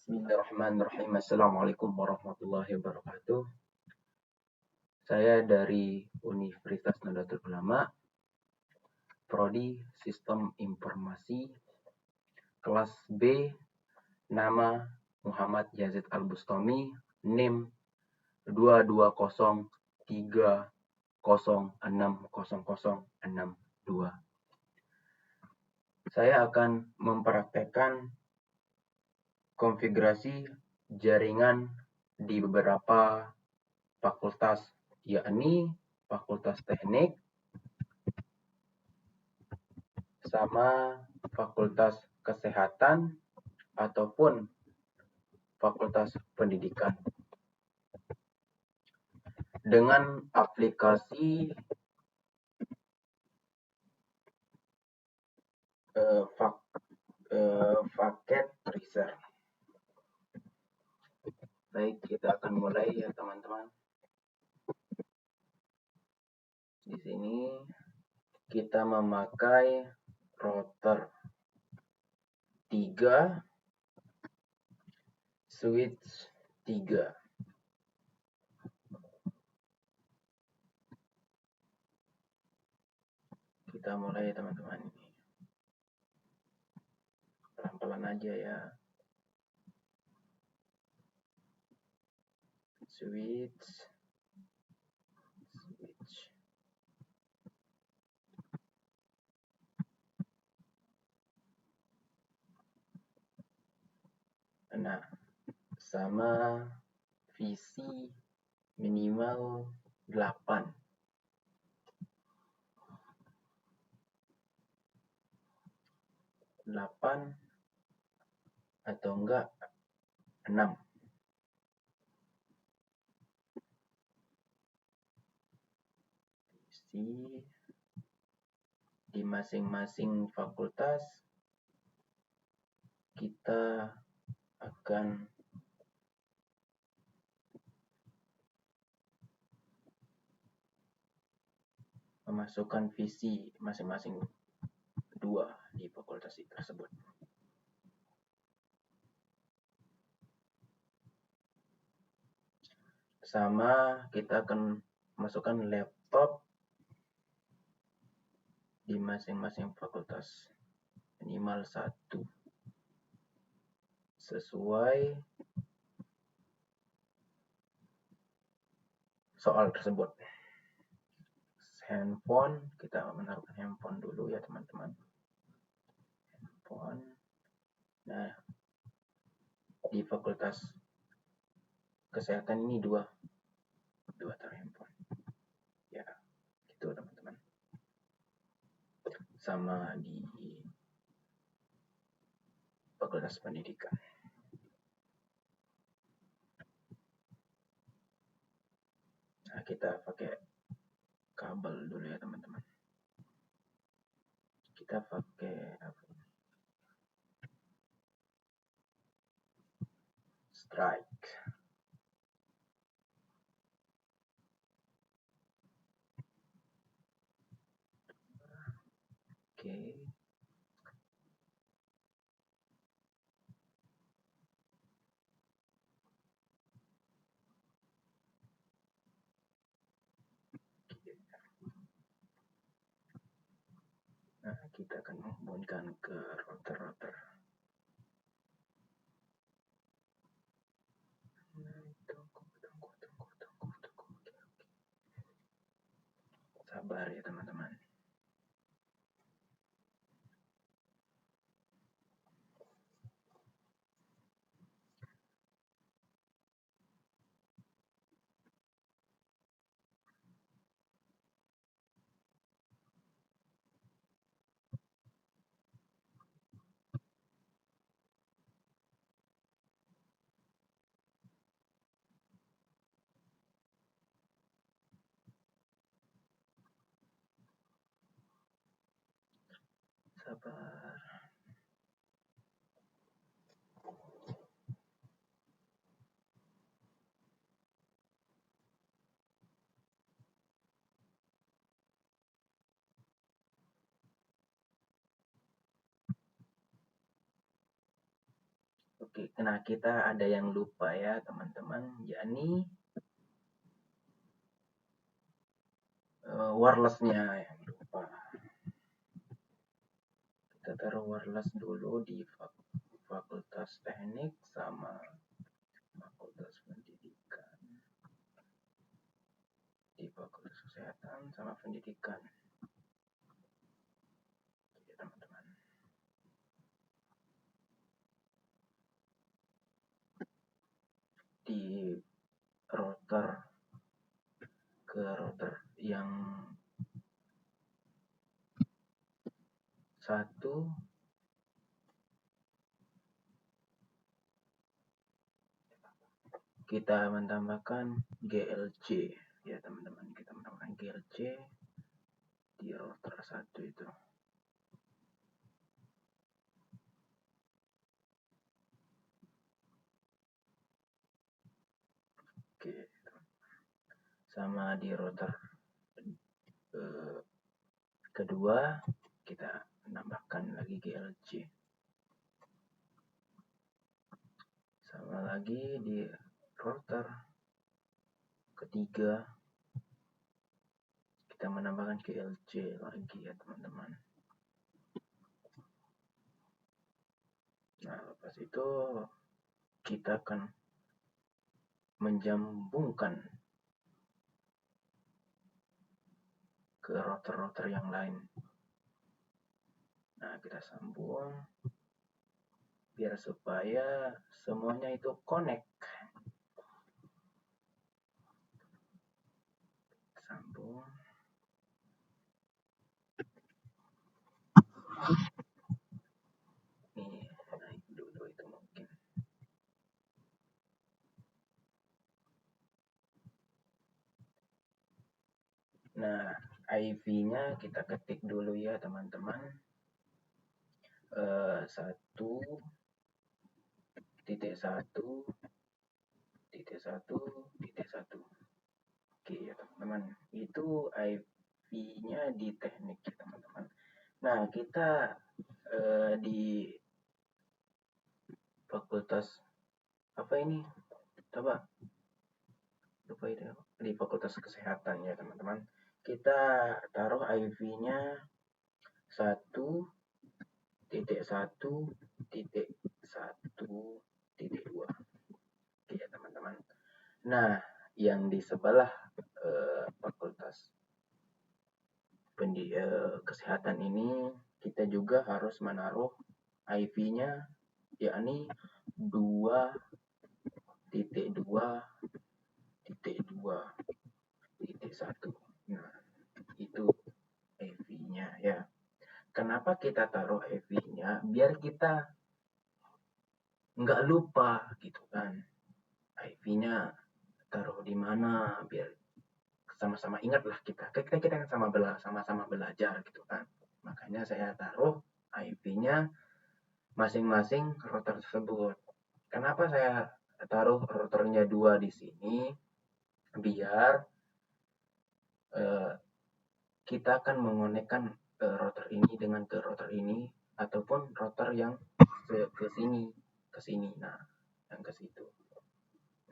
Bismillahirrahmanirrahim. Assalamualaikum warahmatullahi wabarakatuh. Saya dari Universitas Nahdlatul Ulama, Prodi Sistem Informasi, kelas B, nama Muhammad Yazid Al-Bustami, NIM 22030600062. Saya akan mempraktekkan konfigurasi jaringan di beberapa fakultas, yakni Fakultas Teknik sama Fakultas Kesehatan ataupun Fakultas Pendidikan dengan aplikasi paket tracer. Baik, kita akan mulai ya teman-teman. Di sini kita memakai router 3, switch 3. Kita mulai ya teman-teman. Pelan-pelan aja ya. Switch. Nah, sama visi minimal 8. 8 atau enggak 6. Visi di masing-masing fakultas kita akan memasukkan visi masing-masing 2 di fakultas tersebut. Sama kita akan masukkan laptop di masing-masing fakultas minimal 1 sesuai soal tersebut. Handphone, kita menaruh handphone dulu ya teman-teman. Handphone. Nah, di fakultas kesehatan ini 2 taruh handphone. Ya, gitu teman-teman. Sama di fakultas pendidikan. Nah, kita pakai kabel dulu ya teman-teman. Kita pakai Strike. Oke. Nah, kita akan menghubungkan ke router. Sabar ya teman-teman. Oke, nah kita ada yang lupa ya teman-teman, yakni wirelessnya yang lupa. Kita taruh wireless dulu di Fakultas Teknik sama Fakultas Pendidikan, di Fakultas Kesehatan sama Pendidikan. Oke, teman-teman. Di router ke router yang satu kita menambahkan GLC ya teman-teman, kita menambahkan GLC di router satu itu. Oke, sama di router kedua kita menambahkan lagi GLC, sama lagi di router ketiga kita menambahkan GLC lagi ya teman-teman. Nah, lepas itu kita akan menjambungkan ke router-router yang lain. Nah, kita sambung biar supaya semuanya itu connect. Sambung. Nih, naik dulu itu mungkin. Nah, IV-nya kita ketik dulu ya teman-teman. 1.1.1.1. Oke ya teman-teman, itu IV-nya di teknik ya teman-teman. Nah, kita di fakultas apa ini? Coba lupa itu, di Fakultas Kesehatan ya teman-teman. Kita taruh IV-nya 1.1.1.2. Oke ya teman-teman. Nah, yang di sebelah Fakultas Kesehatan ini kita juga harus menaruh IV-nya, yakni 2.2.2.1. Nah, itu IV-nya ya. Kenapa kita taruh IV-nya? Biar kita nggak lupa gitu kan. IV-nya taruh di mana, biar sama-sama ingat lah kita kan sama-sama belajar gitu kan. Makanya saya taruh IV-nya masing-masing router tersebut. Kenapa saya taruh routernya 2 di sini? Biar kita akan mengonekkan router ini dengan ke router ini, ataupun router yang ke sini. Nah, yang ke situ.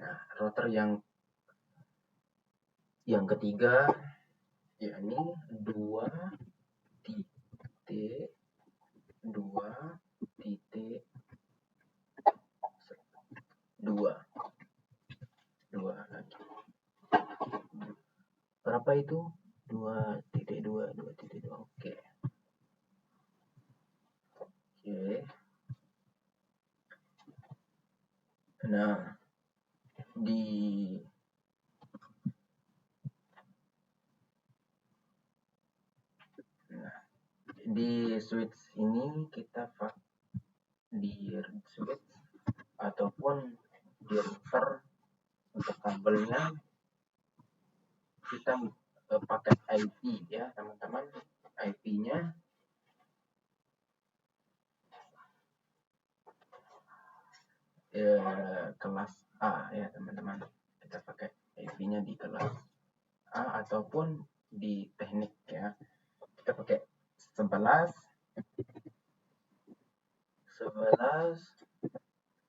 Nah, router yang ketiga yakni 2.2.2 lagi. Berapa itu? 2.2.2. Oke. Nah, di switch ini kita di switch ataupun di router untuk kabelnya kita pakai IP ya teman-teman. IP-nya kelas A ya teman-teman. Kita pakai IP-nya di kelas A ataupun di teknik ya. Kita pakai 11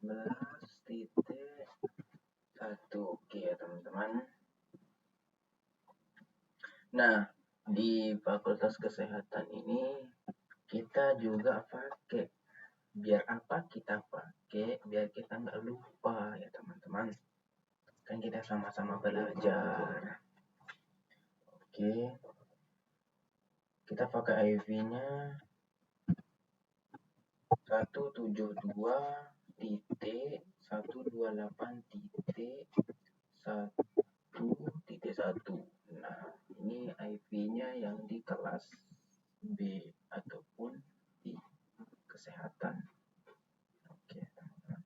14.1. Oke ya teman-teman. Nah, di Fakultas Kesehatan ini kita juga pakai. Biar apa kita pakai? Biar kita nggak lupa ya teman-teman. Kan kita sama-sama belajar. Oke. Kita pakai IV-nya 172.128.1.1. Nah, ini IV-nya yang di kelas B ataupun di kesehatan. Oke, teman-teman.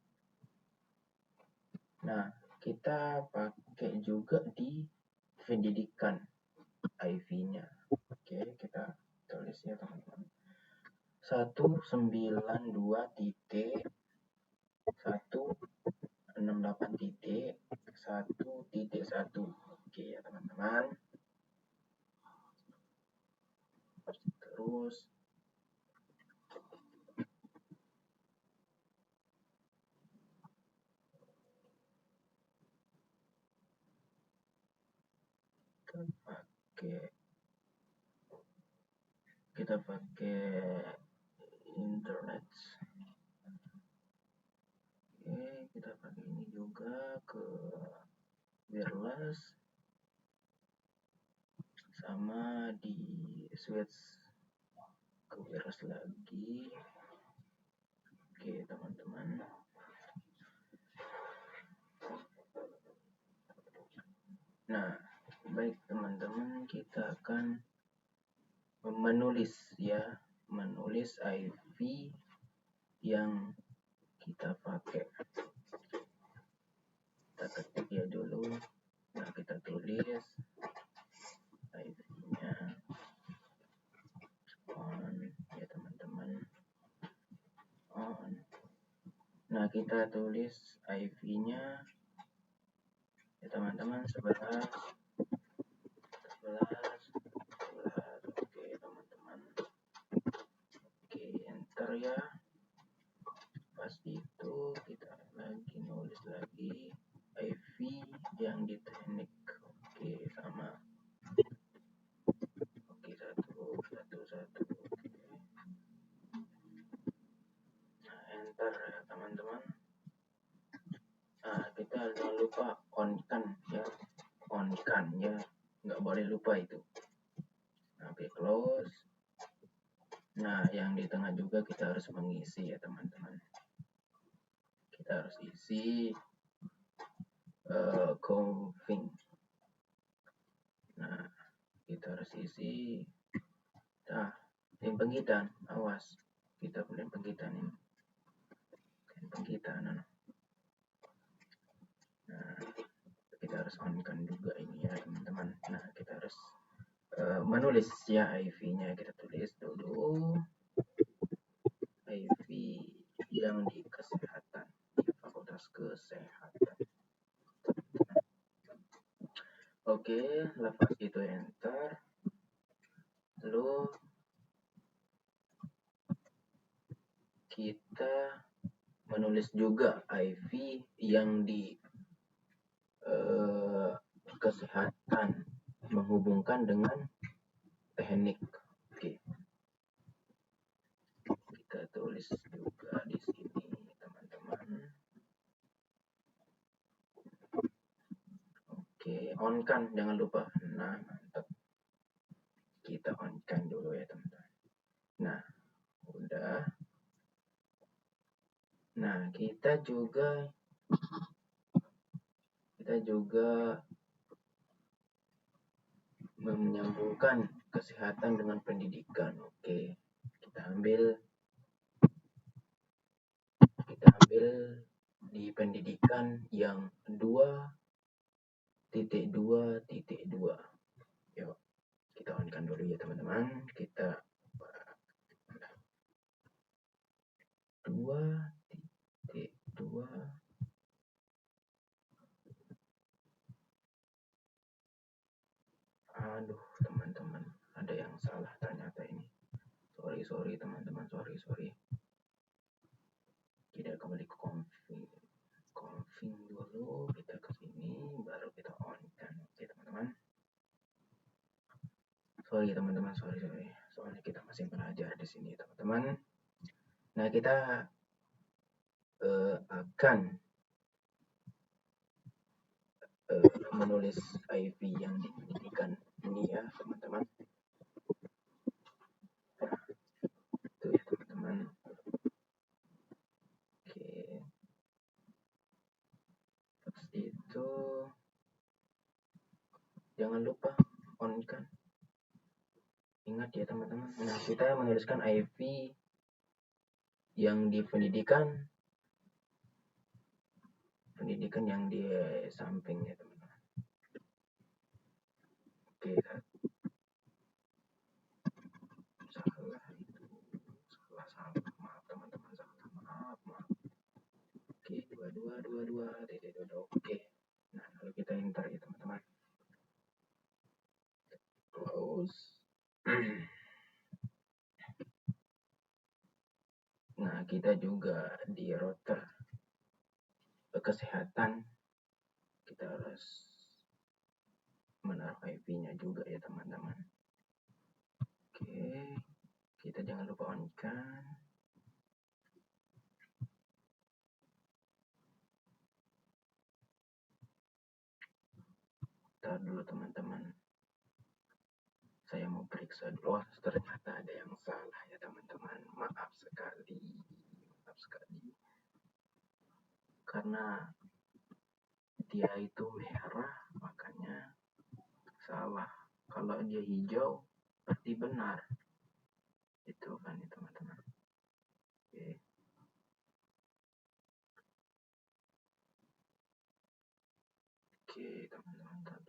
Nah, kita pakai juga di pendidikan IV-nya. Oke, kita tulis ya teman-teman. 192.168.1.1. Oke ya teman-teman. Terus kita pakai internet. Oke, kita pakai ini juga ke wireless sama di switch ke wireless lagi. Oke teman-teman. Nah, baik teman-teman, kita akan menulis IV yang kita pakai. Kita ketik ya dulu. Nah, kita tulis IV-nya on ya teman-teman, on. Nah, kita tulis IV-nya ya teman-teman 11. Oke teman-teman. Oke, enter ya. Pas itu kita lagi nulis lagi IV yang di teknik. Oke, sama. Oke, satu. Nah, enter ya teman-teman. Nah, kita jangan lupa on-kan ya. On-kan ya. Nggak boleh lupa itu. Nah, oke, close. Nah, yang di tengah juga kita harus mengisi ya teman-teman. Kita harus isi config. Nah, kita harus isi. Nah, yang penghitan, awas. Kita punya penghitan ini. Penghitan. Nah, kita harus on-kan juga ini ya teman-teman. Nah, kita harus menulis ya IV-nya. Kita tulis dulu IV yang di kesehatan, di Fakultas Kesehatan. Oke, lepas itu enter. Lalu kita menulis juga IV yang di kesehatan menghubungkan dengan teknik. Oke. Kita tulis juga di sini teman-teman. Oke, on-kan jangan lupa. Nah, mantap. Kita on-kan dulu ya teman-teman. Nah, udah. Nah, kita juga menyambungkan kesehatan dengan pendidikan. Oke, kita ambil di pendidikan yang 2.2.2. Yuk, kita on-kan dulu ya teman-teman. Kita 2.2. Aduh teman-teman, ada yang salah ternyata ini. Sorry teman-teman, sorry. Tidak kembali ke config. Sorry teman-teman, sorry. Soalnya kita masih belajar di sini teman-teman. Nah, kita akan menulis IV yang dipendidikan ini ya teman-teman. Itu ya teman-teman. Oke. Terus itu jangan lupa on kan. Ingat ya teman-teman. Nah, kita menuliskan IV yang di pendidikan yang di samping ya teman-teman. Oke, salah, maaf teman-teman, maaf. Oke, 22. Oke, nah lalu kita enter ya teman-teman, close. Nah, kita juga di router kesehatan kita harus menaruh IP-nya juga ya teman-teman. Oke, kita jangan lupa on kan. Ntar dulu teman-teman, saya mau periksa dulu. Oh, ternyata ada yang salah ya teman-teman, maaf sekali. Karena dia itu merah makanya salah. Kalau dia hijau berarti benar. Itu kan ya teman-teman. Oke teman-teman.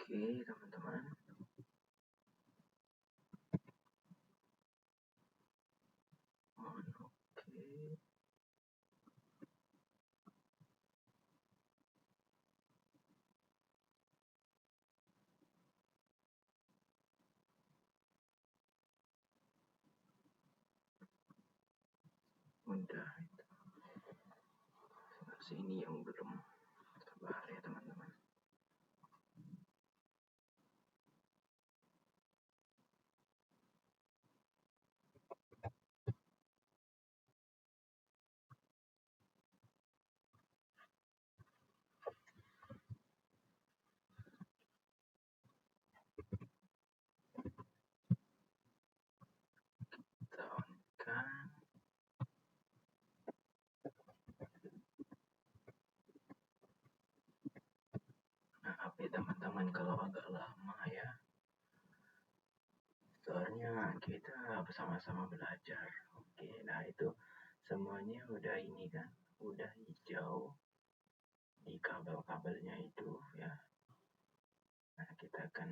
Oke teman-teman. Udah itu. Sini yang belum sabar ya teman-teman. Kita on kan. Maaf ya teman-teman kalau agak lama ya. Soalnya kita bersama-sama belajar. Oke, nah itu semuanya udah ini kan, udah hijau di kabel-kabelnya itu ya. Nah, kita akan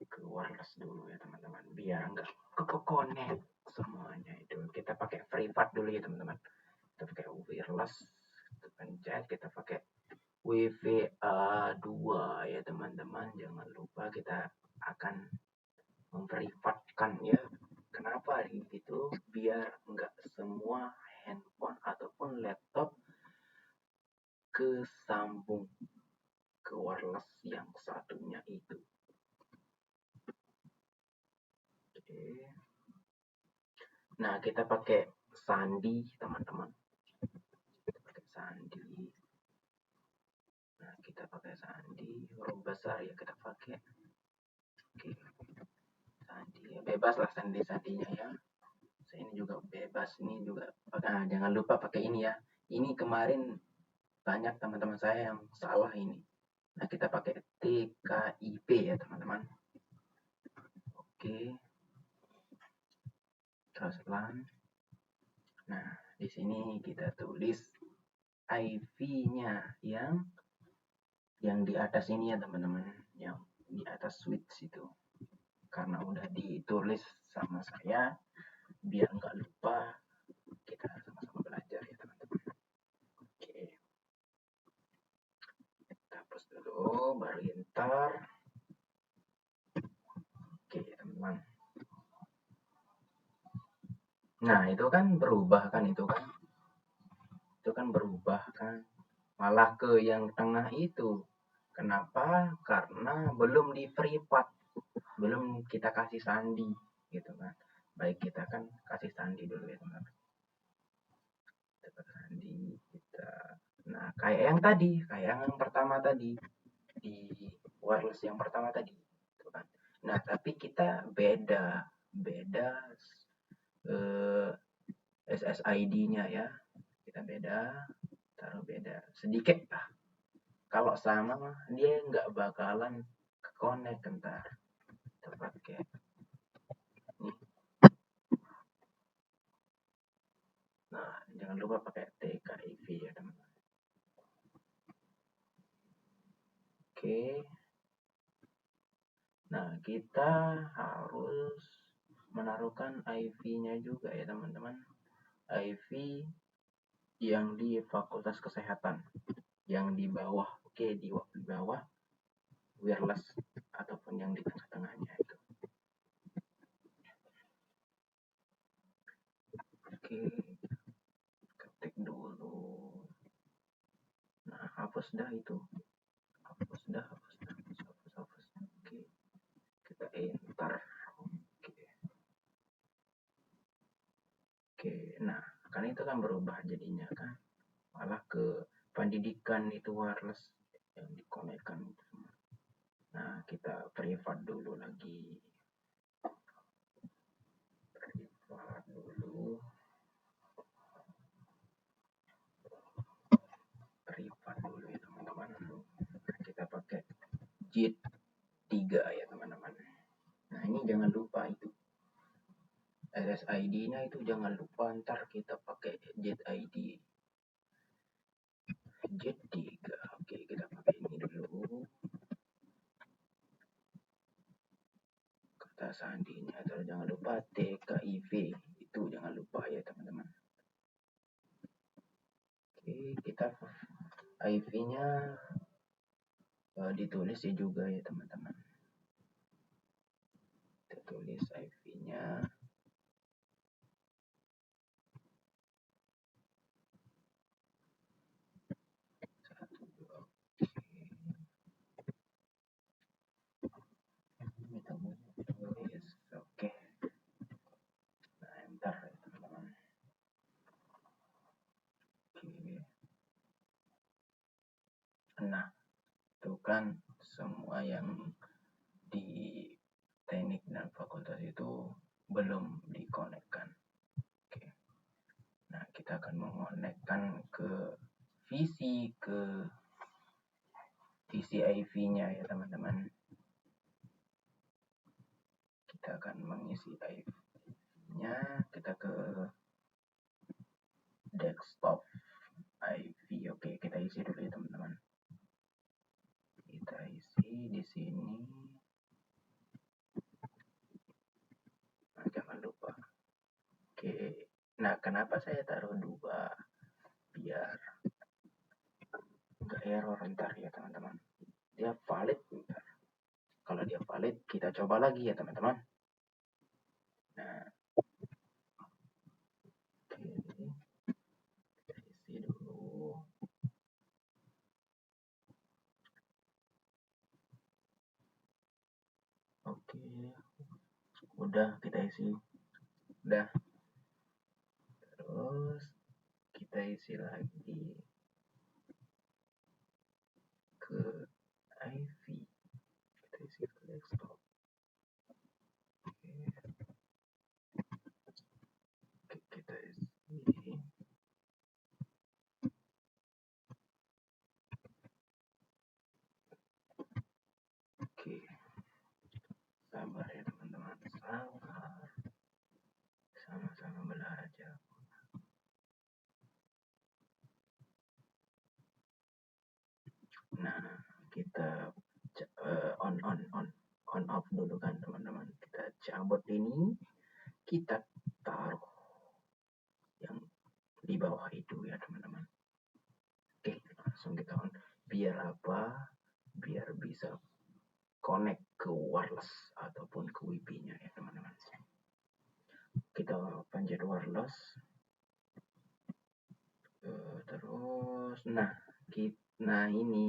ke wireless dulu ya teman-teman, biar nggak ke-connect semuanya itu. Kita pakai FreeFAT dulu ya teman-teman. Kita pakai wireless, kita pencet, kita pakai WVA2 ya teman-teman. Jangan lupa kita akan memprivatkan ya. Kenapa gitu? Biar nggak semua handphone ataupun laptop kesambung ke wireless yang satunya itu. Oke. Nah, kita pakai sandi teman-teman. Kita pakai sandi. Nah, kita pakai sandi huruf besar ya kita pakai. Oke. Sandi ya, bebas lah sandi-sandinya ya. Saya ini juga bebas, ini juga. Nah, jangan lupa pakai ini ya. Ini kemarin banyak teman-teman saya yang salah ini. Nah, kita pakai TKIP ya teman-teman. Oke. Terus LAN. Nah, di sini kita tulis IP-nya yang di atas ini ya teman-teman, yang di atas switch itu. Karena udah ditulis sama saya, biar nggak lupa, kita sama-sama belajar ya teman-teman. Oke, kita hapus dulu, baru enter. Oke teman-teman. Nah, itu kan berubah kan, itu kan berubah kan, malah ke yang tengah itu. Kenapa? Karena belum di privat, belum kita kasih sandi gitu kan. Baik, kita kan kasih sandi dulu ya teman-teman. Kita sandi kita. Nah, kayak yang tadi, kayak yang pertama tadi di wireless yang pertama tadi gitu kan. Nah, tapi kita beda beda eh, SSID-nya ya. Kita beda, taruh beda sedikit lah. Kalau sama dia nggak bakalan connect ntar. Kita pakai nih. Nah, jangan lupa pakai TKIV ya teman-teman. Oke. Nah, kita harus menaruhkan IV-nya juga ya teman-teman. IV yang di Fakultas Kesehatan, yang di bawah, oke, di bawah wireless ataupun yang di tengah-tengahnya itu. Oke, ketik dulu. Nah, hapus dah itu. Hapus dah. Oke, kita enter. Oke, nah, kan itu kan berubah jadinya kan. Malah ke pendidikan itu wireless yang dikonekkan itu semua. Nah, kita privat dulu lagi. Privat dulu. Privat dulu ya teman-teman. Nah, kita pakai JIT 3 ya teman-teman. Nah, ini jangan lupa itu. SSID-nya itu jangan lupa, ntar kita pakai JIT ID. JIT 3. Oke, kita pakai ini dulu. Kata sandinya, terus jangan lupa TKIV. Itu jangan lupa ya teman-teman. Oke, kita IV-nya ditulis juga ya teman-teman. Kita tulis IV-nya. Oke. Nah, enter ya teman-teman. Nah, itu kan semua yang di teknik dan fakultas itu belum dikonekkan. Oke. Nah, kita akan mengonekkan ke visi IV-nya ya teman-teman. Kita akan mengisi IV-nya, kita ke desktop IV. Oke, kita isi dulu ya teman-teman. Kita isi di sini. Nah, jangan lupa. Oke. Nah, kenapa saya taruh 2? Biar nggak error ntar ya teman-teman. Dia valid ntar. Kalau dia valid, kita coba lagi ya teman-teman. Nah, oke. Kita isi dulu. Oke. Udah kita isi. Udah. Terus kita isi lagi ke IV. Kita isi ke desktop. Oke, kita isi. Oke. Sabar ya teman-teman. Sabar. Sama-sama belajar. Nah, kita on off dulu kan teman-teman. Kita cabut ini, kita taruh yang di bawah itu ya teman-teman. Oke, langsung kita on. Biar apa? Biar bisa connect ke wireless ataupun ke WiFi-nya ya teman-teman. Kita pencet wireless, terus terus nah ini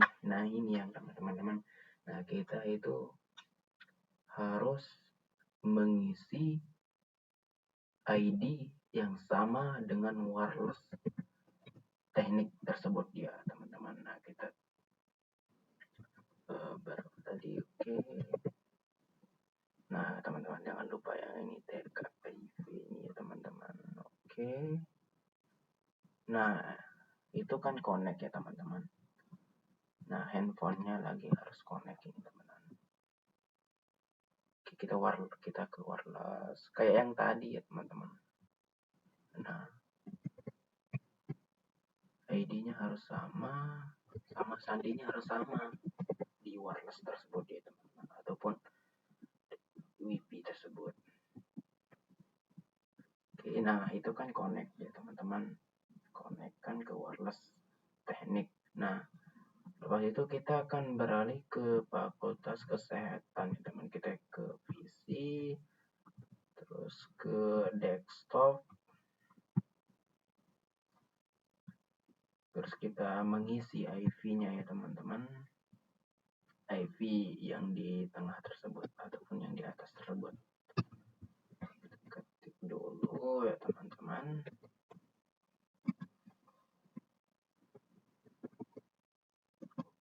yang teman-teman. Nah, kita itu harus mengisi ID yang sama dengan wireless teknik tersebut ya teman-teman. Nah, kita baru tadi oke. Nah, teman-teman jangan lupa yang ini TKIV ini ya teman-teman. Oke. Nah, itu kan connect ya teman-teman. Nah, handphonenya lagi harus connect ini teman-teman. Kita ke wireless kayak yang tadi ya teman-teman. Nah, ID-nya harus sama sandinya harus sama di wireless tersebut ya teman-teman, ataupun WiFi tersebut. Oke, nah itu kan connect ya teman-teman, connect kan ke wireless teknik. Nah, lepas itu kita akan beralih ke fakultas kesehatan ya teman. Kita ke PC, terus ke desktop, terus kita mengisi IV-nya ya teman-teman. IV yang di tengah tersebut ataupun yang di atas tersebut. Ketik dulu ya teman-teman.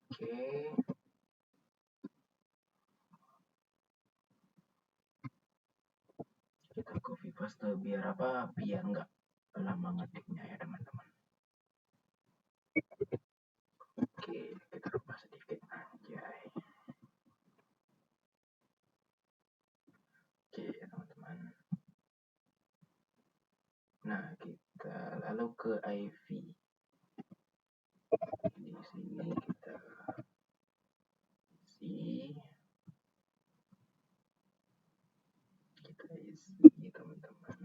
Oke. Kita copy paste biar apa? Biar nggak lama ngetiknya ya teman-teman. Oke, kita rubah sedikit aja. Oke ya teman-teman. Nah, kita lalu ke IV. Di sini kita isi teman-teman.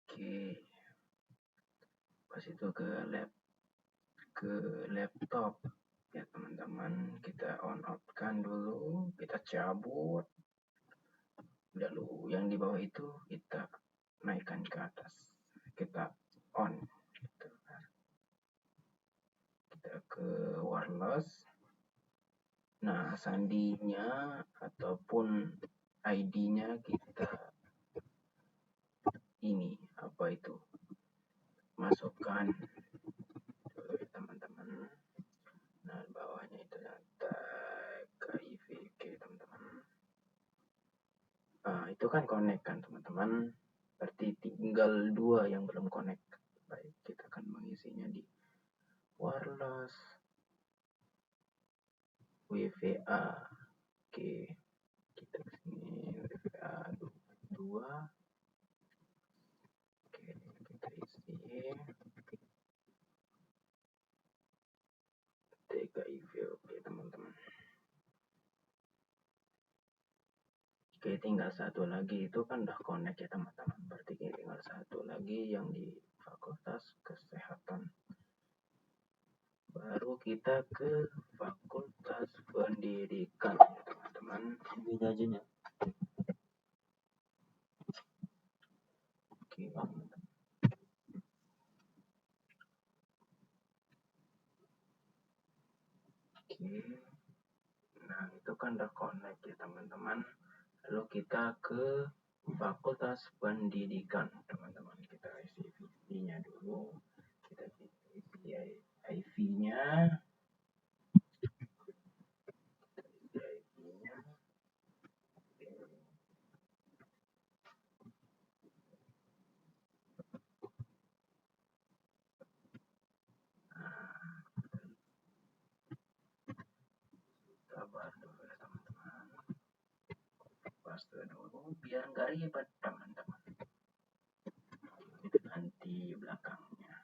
Oke. Pas itu ke laptop ya teman-teman, kita on off kan dulu, kita cabut, lalu yang di bawah itu kita naikkan ke atas, kita on gitu. Kita ke wireless. Nah, sandinya ataupun ID-nya kita ini apa itu masukkan teman-teman. Nah, bawahnya itu KIV teman-teman. Nah, itu kan connect kan teman-teman. Berarti tinggal 2 yang belum connect. Baik, kita akan mengisinya di wireless WVA. Oke, kita sini WVA 2. Oke, kita isi TKIV. Oke teman-teman. Oke, tinggal satu lagi, itu kan udah connect ya teman-teman. Berarti tinggal satu lagi yang di fakultas kesehatan. Baru kita ke fakultas pendidikan ya teman-teman. Ini aja. Oke. Oke. Nah, itu kan udah connect ya teman-teman. Lalu kita ke fakultas pendidikan teman-teman. Kita isi IV-nya dulu. Kita isi IV-nya. Sabar dulu ya teman-teman. Paste dulu biar nggak ribet teman-teman. Nanti belakangnya.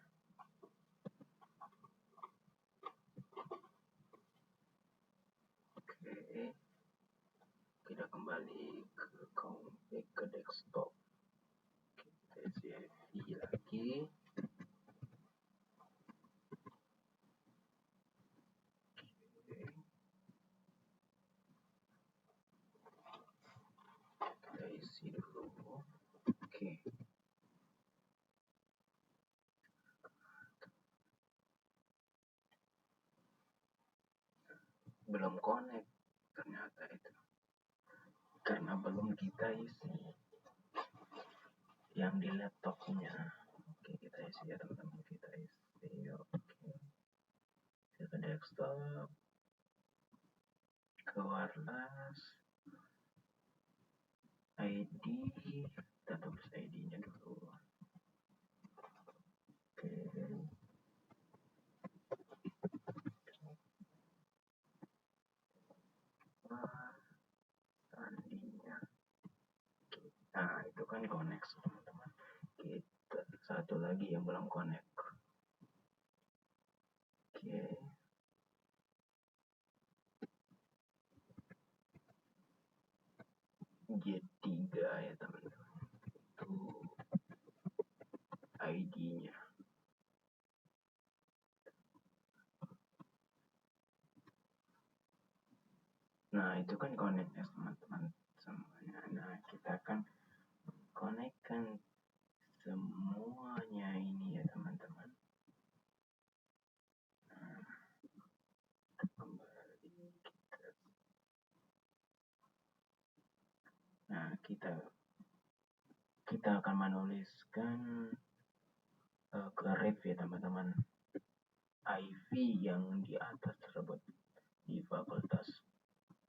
Oke. Kita kembali ke config ke desktop. Kita isi IV lagi. Kita isi dulu. Oke. belum connect ternyata itu, karena belum kita isi yang di laptopnya. Oke, kita isi ya teman-teman, kita isi. Oke, kita ke desktop, ke wireless ID, kita tulis ID nya dulu. Oke, sandinya. Nah, itu kan connect teman-teman. Kita satu lagi yang belum connect. Oke, G3 ya teman-teman, itu ID-nya. Nah, itu kan connect ya teman-teman semuanya. Nah, kita akan connectkan semuanya ini ya teman-teman. Nah, kembali kita akan menuliskan ke ref ya teman-teman, IV yang di atas tersebut di fakultas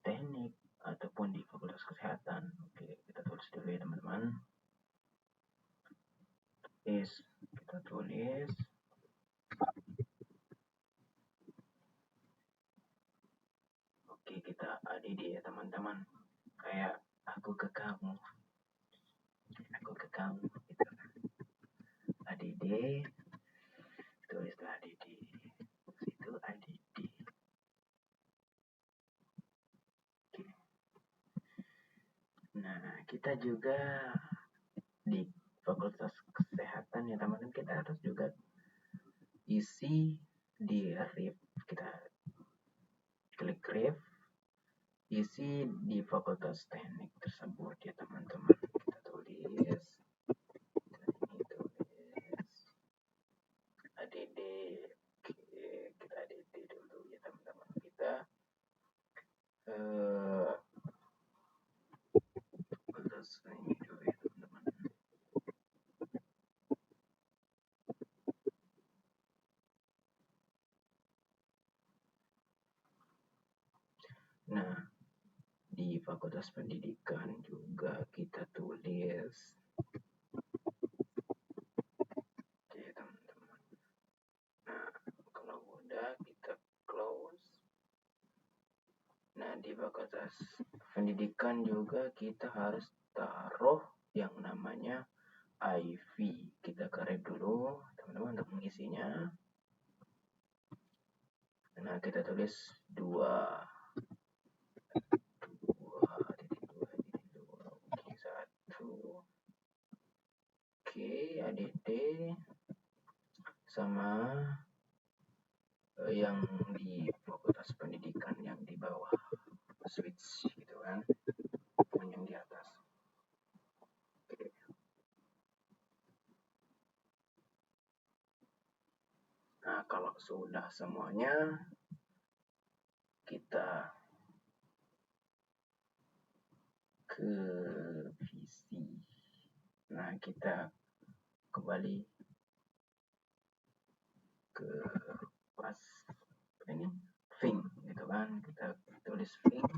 teknik ataupun di fakultas kesehatan. Oke, kita tulis dulu ya teman-teman. Kita tulis oke, kita ADD ya teman-teman, kayak aku ke kamu gitu. ADD, tulislah ADD, itu ADD. Oke. Nah, kita juga di fakultas kesehatan ya teman-teman, kita harus juga isi di ref. Kita klik ref, isi di fakultas teknik tersebut ya teman-teman. Kita tulis ADD. Oke, kita ADD dulu ya teman-teman. Kita terus ini dulu ya teman-teman. Nah, di fakultas pendidikan juga kita tulis. Oke teman-teman. Nah, kalau udah kita close. Nah, di fakultas pendidikan juga kita harus taruh yang namanya IV. Kita kerep dulu teman-teman untuk mengisinya. Nah, kita tulis 2. Oke, 1. Oke, ADD sama yang di fakultas pendidikan yang di bawah, switch gitu kan, yang di atas. Oke. Nah, kalau sudah semuanya, kita ke visi. Nah, kita kembali ke pas ini Ving gitu kan, kita tulis Ving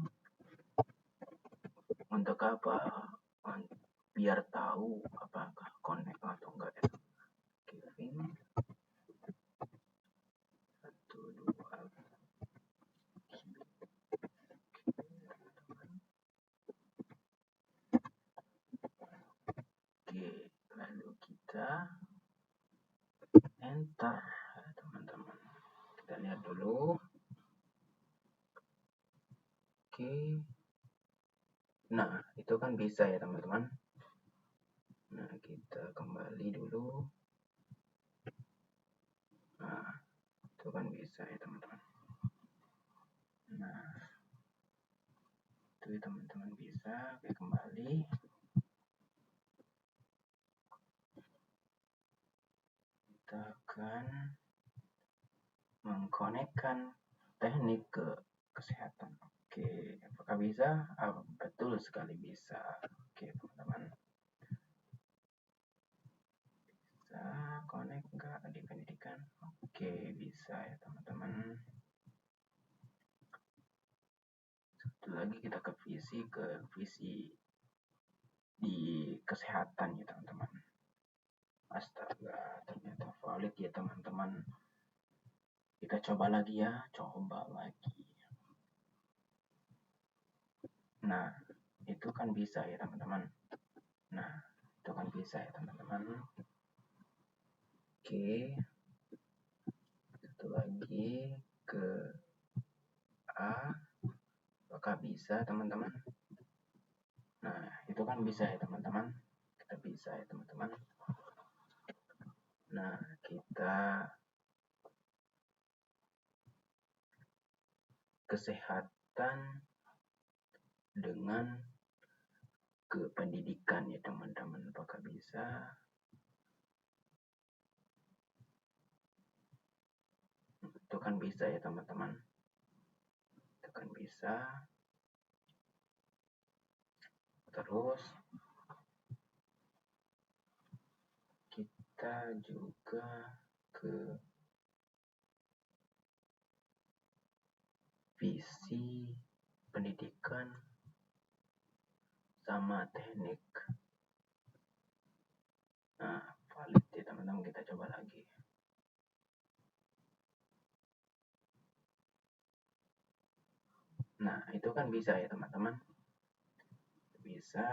untuk apa, biar tahu apakah connect atau enggak ya. Oke, Ving 1, 2. Oke, lalu kita enter teman-teman. Kita lihat dulu. Oke. Nah, itu kan bisa ya teman-teman. Nah, kita kembali dulu. Nah, itu kan bisa ya teman-teman. Nah, itu ya teman-teman bisa. Oke, kembali. Kita akan mengkonekkan teknik ke kesehatan. bisa? Betul sekali bisa. Oke teman-teman, bisa connect nggak di pendidikan? Oke, bisa ya teman-teman. Satu lagi kita ke visi di kesehatan ya teman-teman. Astaga, ternyata valid ya teman-teman. Kita coba lagi ya, coba lagi. Nah, itu kan bisa ya teman-teman. Nah, itu kan bisa ya teman-teman. Oke, satu lagi ke A. Apakah bisa teman-teman? Nah, itu kan bisa ya teman-teman. Kita bisa ya teman-teman. Nah, kita kesehatan dengan ke pendidikan ya teman-teman. Apakah bisa? Itu kan bisa ya teman-teman. Itu kan bisa. Terus kita juga ke visi pendidikan sama teknik. Nah, valid ya teman-teman, kita coba lagi. Nah, itu kan bisa ya teman-teman. Bisa.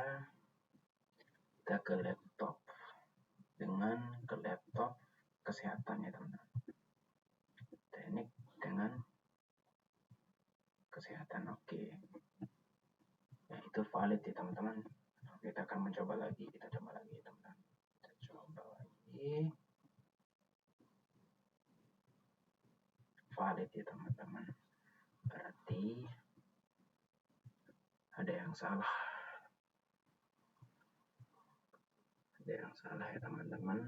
Kita ke laptop. Dengan ke laptop kesehatan ya teman-teman. Teknik dengan kesehatan, oke. Ya, itu valid ya teman-teman. Kita akan mencoba lagi. Kita coba lagi teman-teman. Kita coba lagi. Valid ya teman-teman. Berarti ada yang salah. Ada yang salah ya teman-teman.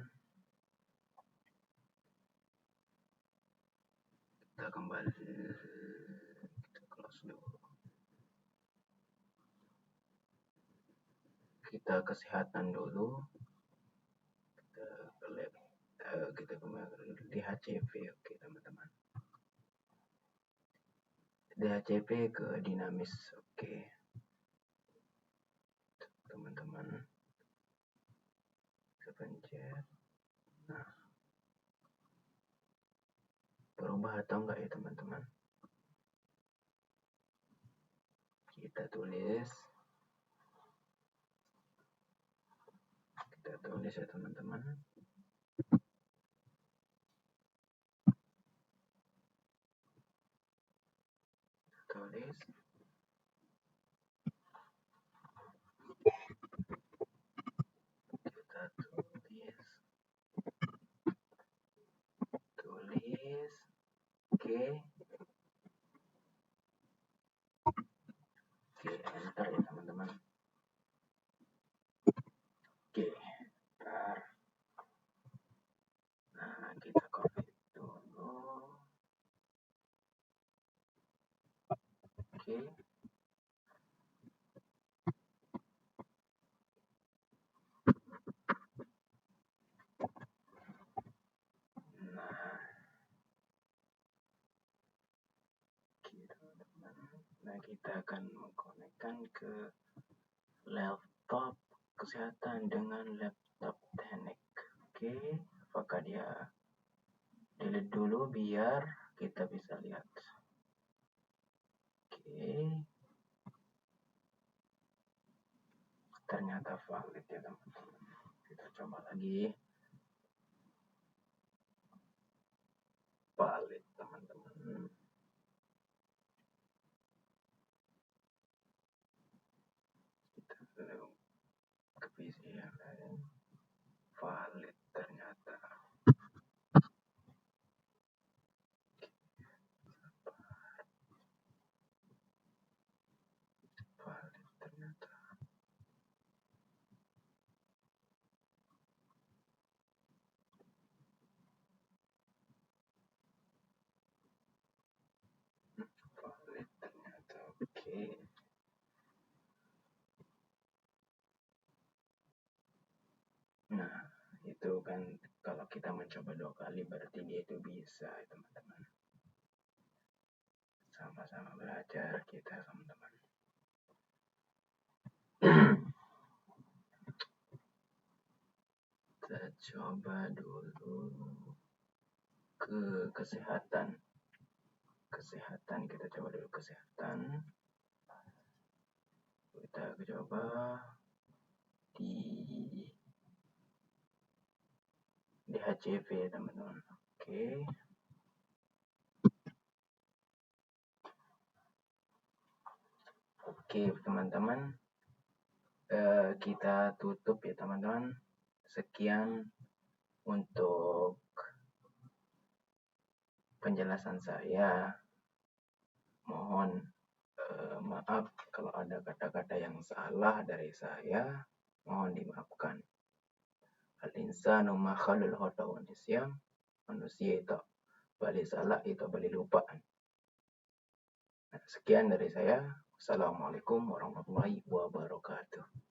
Kita kembali, kita close dulu. Kita kesehatan dulu. Kita ke lab, kita kembali di HCP, oke teman-teman. DHCP ke dinamis, oke teman-teman. Kita pencet. Nah, berubah atau enggak ya teman-teman? Kita tulis ya teman-teman. Tulis. Kita tulis. Oke. Oke, enter ya teman-teman. Oke, ntar. Nah, kita copy dulu. Oke. Nah, kita akan mengkonekkan ke laptop kesehatan dengan laptop teknik. Oke, apakah dia delete dulu biar kita bisa lihat. Oke, ternyata valid ya teman-teman. Kita coba lagi. Valid teman-teman. Kita ke PC yang lain. Valid ternyata. Valid ternyata. Valid ternyata. Oke. kan kalau kita mencoba 2 kali berarti dia itu bisa, teman-teman. Sama-sama belajar kita, teman-teman. Kita coba dulu ke kesehatan. Kita coba dulu kesehatan. Kita coba di HCV, teman-teman. Oke, teman-teman. Kita tutup ya, teman-teman. Sekian untuk penjelasan saya. Mohon maaf kalau ada kata-kata yang salah dari saya. Mohon dimaafkan. Al-insanu ma khalul khata wa nisyan. Manusia itu balik salah, itu balik lupa. Sekian dari saya. Assalamualaikum warahmatullahi wabarakatuh.